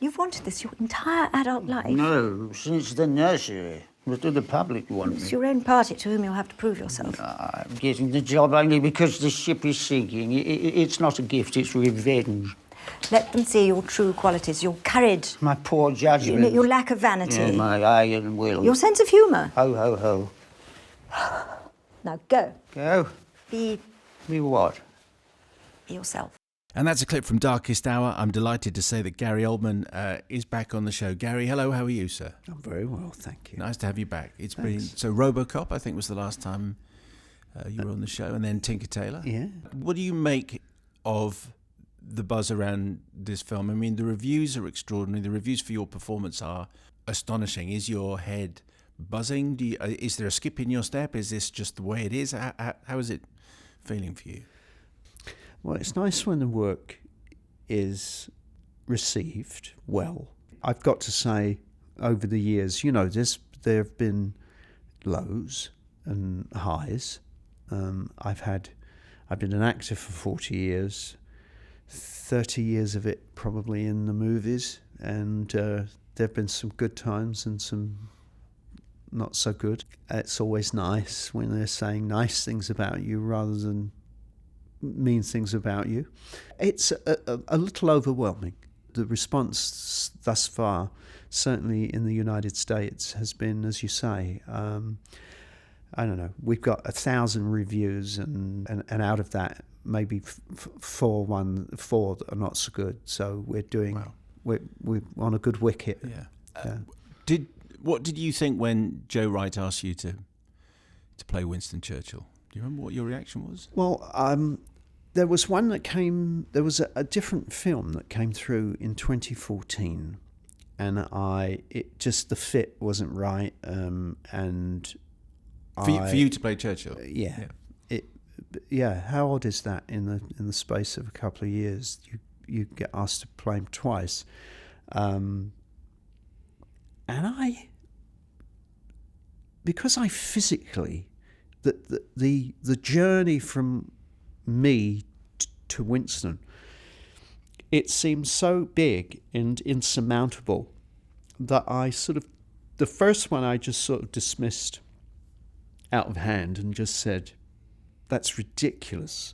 You've wanted this your entire adult life. No, since the nursery. What do the public want It's me? your own party to whom you'll have to prove yourself. I'm getting the job only because the ship is sinking. It's not a gift, it's revenge. Let them see your true qualities, your courage, My poor judgment. your lack of vanity, Yeah, my iron will. your sense of humour. Ho, ho, ho. Now go. Go? Be Me what? yourself. And that's a clip from Darkest Hour. I'm delighted to say that Gary Oldman is back on the show. Gary, hello, how are you, sir? I'm very well, thank you. Nice to have you back. It's been Thanks. so RoboCop, I think, was the last time you were on the show, and then Tinker Tailor. Yeah. What do you make of the buzz around this film? I mean, the reviews are extraordinary. The reviews for your performance are astonishing. Is your head buzzing? Is there a skip in your step? Is this just the way it is? How is it feeling for you? Well, it's nice when the work is received well. I've got to say, over the years, there have been lows and highs. I've been an actor for 40 years, 30 years of it probably in the movies, and there have been some good times and some not so good. It's always nice when they're saying nice things about you rather than mean things about you. It's a little overwhelming. The response thus far, certainly in the United States, has been, as you say, I don't know, we've got 1,000 reviews and out of that, maybe four that are not so good. So we're doing, Wow. we're on a good wicket. Yeah. What did you think when Joe Wright asked you to play Winston Churchill? Do you remember what your reaction was? Well, there was a different film that came through in 2014, and the fit wasn't right, and For you to play Churchill? Yeah. How odd is that in the space of a couple of years? You get asked to play him twice, and because I physically, the journey from me to Winston, it seemed so big and insurmountable that the first one I just sort of dismissed out of hand and just said, that's ridiculous.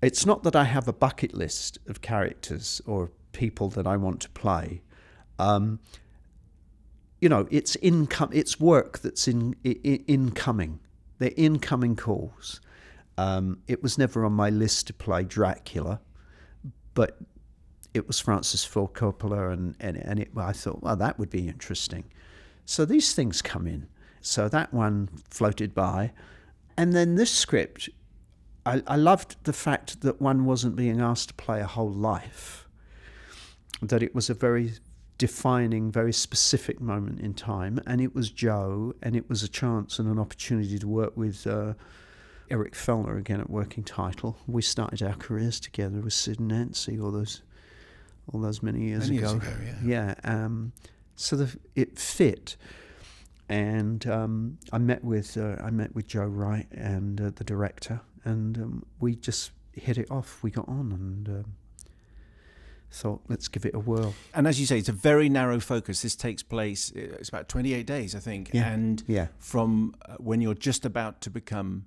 It's not that I have a bucket list of characters or people that I want to play. It's work that's incoming. They're incoming calls. It was never on my list to play Dracula, but it was Francis Ford Coppola, and I thought, well, that would be interesting. So these things come in. So that one floated by. And then this script, I loved the fact that one wasn't being asked to play a whole life, that it was a very defining, very specific moment in time, and it was Joe, and it was a chance and an opportunity to work with Eric Fellner again at Working Title. We started our careers together with Sid and Nancy all those many years ago. Yeah. So it fit, and I met with Joe Wright and the director, and we just hit it off. We got on and thought, let's give it a whirl. And as you say, it's a very narrow focus. This takes place, it's about 28 days, I think. Yeah. And yeah. From when you're just about to become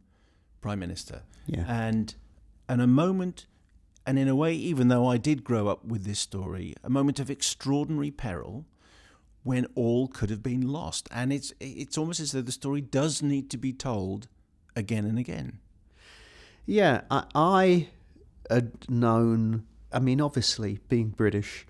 Prime Minister. Yeah. And a moment, and in a way, even though I did grow up with this story, a moment of extraordinary peril when all could have been lost. And it's almost as though the story does need to be told again and again. Yeah, I had known, I mean, obviously, being British,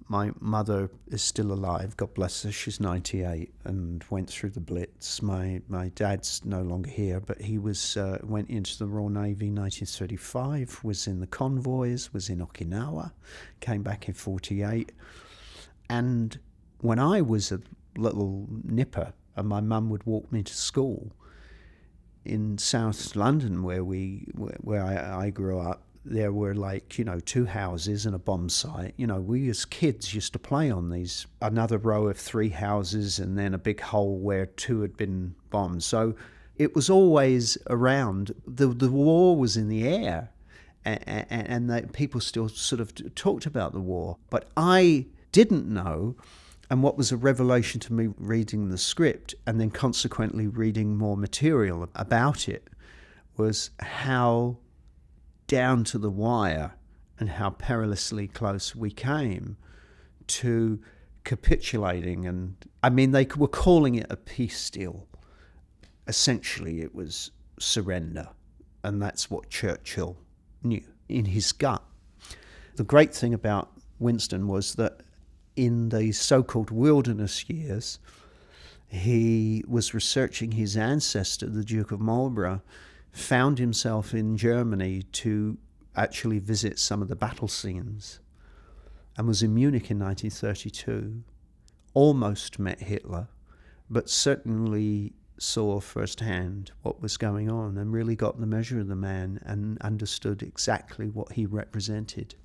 my mother is still alive, God bless her, she's 98 and went through the Blitz. My dad's no longer here, but he went into the Royal Navy in 1935, was in the convoys, was in Okinawa, came back in 48. And when I was a little nipper and my mum would walk me to school in South London where I grew up, there were 2 houses and a bomb site. We as kids used to play on these, another row of 3 houses and then a big hole where 2 had been bombed. So it was always around. The war was in the air. and that people still sort of talked about the war. But I didn't know, and what was a revelation to me reading the script and then consequently reading more material about it, was how down to the wire and how perilously close we came to capitulating. And I mean, they were calling it a peace deal. Essentially, it was surrender, and that's what Churchill knew in his gut. The great thing about Winston was that in the so-called wilderness years, he was researching his ancestor, the Duke of Marlborough, found himself in Germany to actually visit some of the battle scenes, and was in Munich in 1932, almost met Hitler, but certainly saw firsthand what was going on and really got the measure of the man and understood exactly what he represented,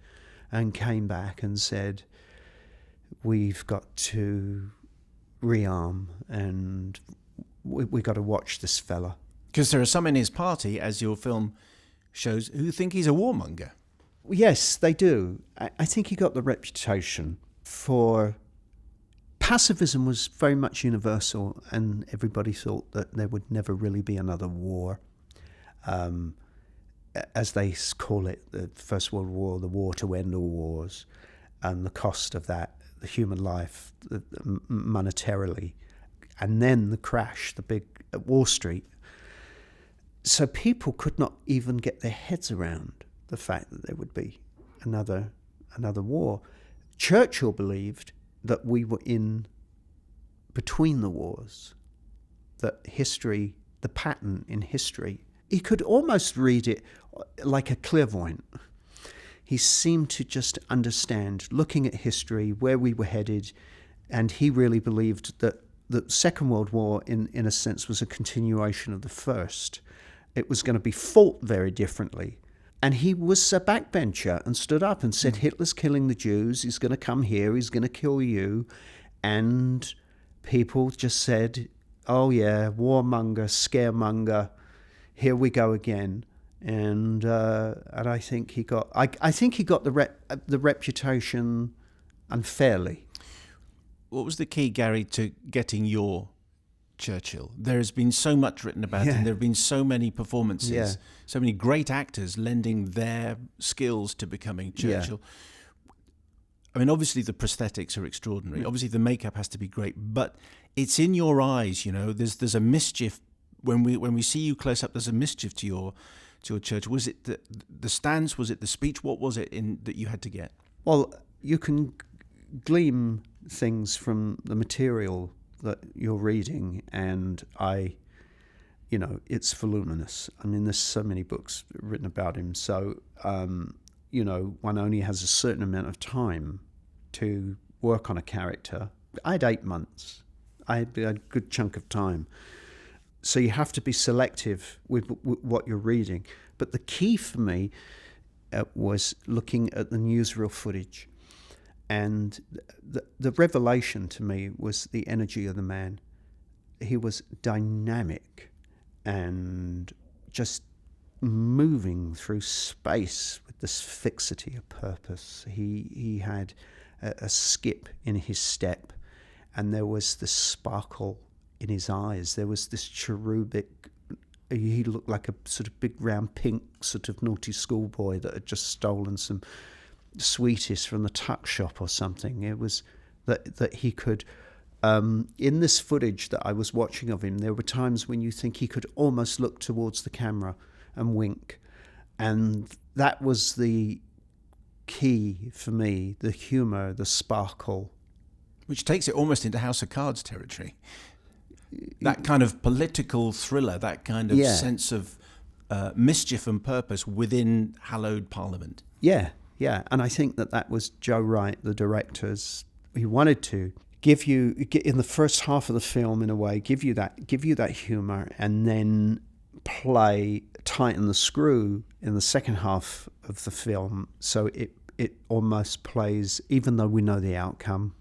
and came back and said, we've got to rearm and we got to watch this fella. Because there are some in his party, as your film shows, who think he's a warmonger. Yes, they do. I think he got the reputation for... Pacifism was very much universal, and everybody thought that there would never really be another war. As they call it, the First World War, the war to end all wars, and the cost of that, the human life, monetarily, and then the crash, the big Wall Street. So people could not even get their heads around the fact that there would be another war. Churchill believed that we were in between the wars, that history, the pattern in history, he could almost read it like a clairvoyant. He seemed to just understand, looking at history, where we were headed, and he really believed that the Second World War, in a sense, was a continuation of the First. It was going to be fought very differently. And he was a backbencher and stood up and said, Hitler's killing the Jews, he's going to come here, he's going to kill you. And people just said, oh yeah, warmonger, scaremonger, here we go again. And I think he got, I think he got the reputation unfairly. What was the key, Gary, to getting your Churchill? There has been so much written about him. There have been so many performances, so many great actors lending their skills to becoming Churchill. I mean, obviously the prosthetics are extraordinary. Obviously the makeup has to be great, but it's in your eyes. You know, there's a mischief when we see you close up. There's a mischief to your Churchill. Was it the stance? Was it the speech? What was it that you had to get? Well, you can glean things from the material that you're reading, and it's voluminous. I mean, there's so many books written about him, so one only has a certain amount of time to work on a character. I had 8 months. I had a good chunk of time. So you have to be selective with what you're reading. But the key for me was looking at the newsreel footage. And the revelation to me was the energy of the man. He was dynamic and just moving through space with this fixity of purpose. He had a skip in his step, and there was this sparkle in his eyes. There was this cherubic, he looked like a sort of big round pink sort of naughty schoolboy that had just stolen some sweeties from the tuck shop or something. It was that he could, in this footage that I was watching of him, there were times when you think he could almost look towards the camera and wink. And that was the key for me, the humour, the sparkle. Which takes it almost into House of Cards territory. That kind of political thriller, that kind of sense of mischief and purpose within hallowed Parliament. Yeah, and I think that was Joe Wright, the director. He wanted to give you, in the first half of the film, in a way, give you that humour, and then tighten the screw in the second half of the film, so it almost plays, even though we know the outcome,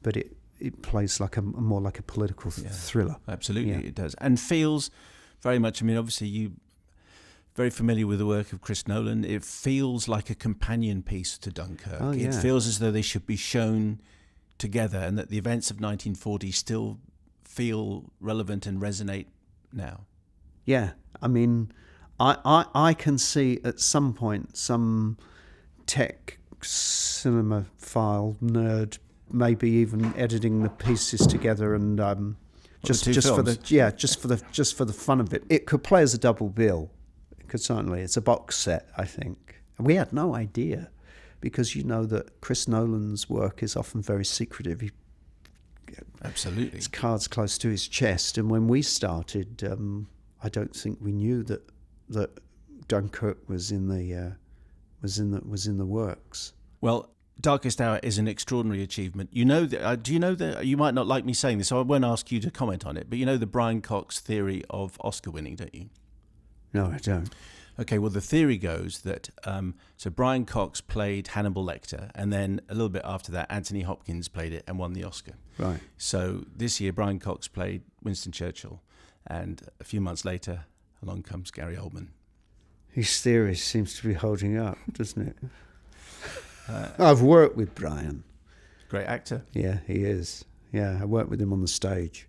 but it plays more like a political thriller. Absolutely, it does, and feels very much. I mean, obviously you very familiar with the work of Chris Nolan. It feels like a companion piece to Dunkirk. Oh, yeah. It feels as though they should be shown together, and that the events of 1940 still feel relevant and resonate now. Yeah, I mean, I can see at some point some tech cinemaphile nerd maybe even editing the pieces together and just for the fun of it. It could play as a double bill. It could certainly. It's a box set, I think. And we had no idea, because you know that Chris Nolan's work is often very secretive. Absolutely. His cards close to his chest. And when we started, I don't think we knew that Dunkirk was in the works. Well, Darkest Hour is an extraordinary achievement. You know that. Do you know that? You might not like me saying this, so I won't ask you to comment on it. But you know the Brian Cox theory of Oscar winning, don't you? No, I don't. Okay, well, the theory goes that so Brian Cox played Hannibal Lecter, and then a little bit after that, Anthony Hopkins played it and won the Oscar. Right. So this year, Brian Cox played Winston Churchill, and a few months later, along comes Gary Oldman. His theory seems to be holding up, doesn't it? I've worked with Brian. Great actor. Yeah, he is. Yeah, I worked with him on the stage.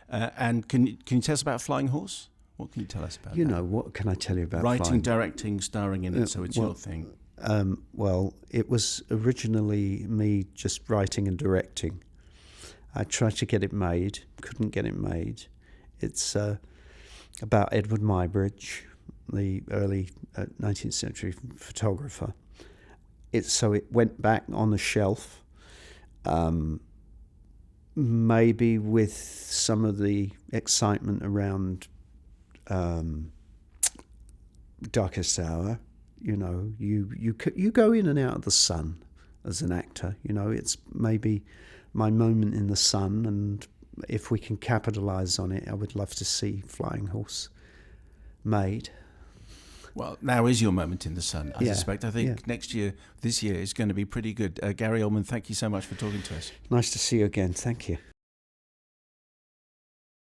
And can you tell us about Flying Horse? What can you tell us about You that? know, what can I tell you about Writing, Flying? directing, starring in it, so it's your thing. Well, it was originally me just writing and directing. I tried to get it made, couldn't get it made. It's about Edward Muybridge, the early 19th century photographer. So it went back on the shelf, maybe with some of the excitement around Darkest Hour. You know, you go in and out of the sun as an actor. You know, it's maybe my moment in the sun, and if we can capitalise on it, I would love to see Flying Horse made. Well, now is your moment in the sun, I Yeah, suspect. I think this year is going to be pretty good. Gary Oldman, thank you so much for talking to us. Nice to see you again. Thank you.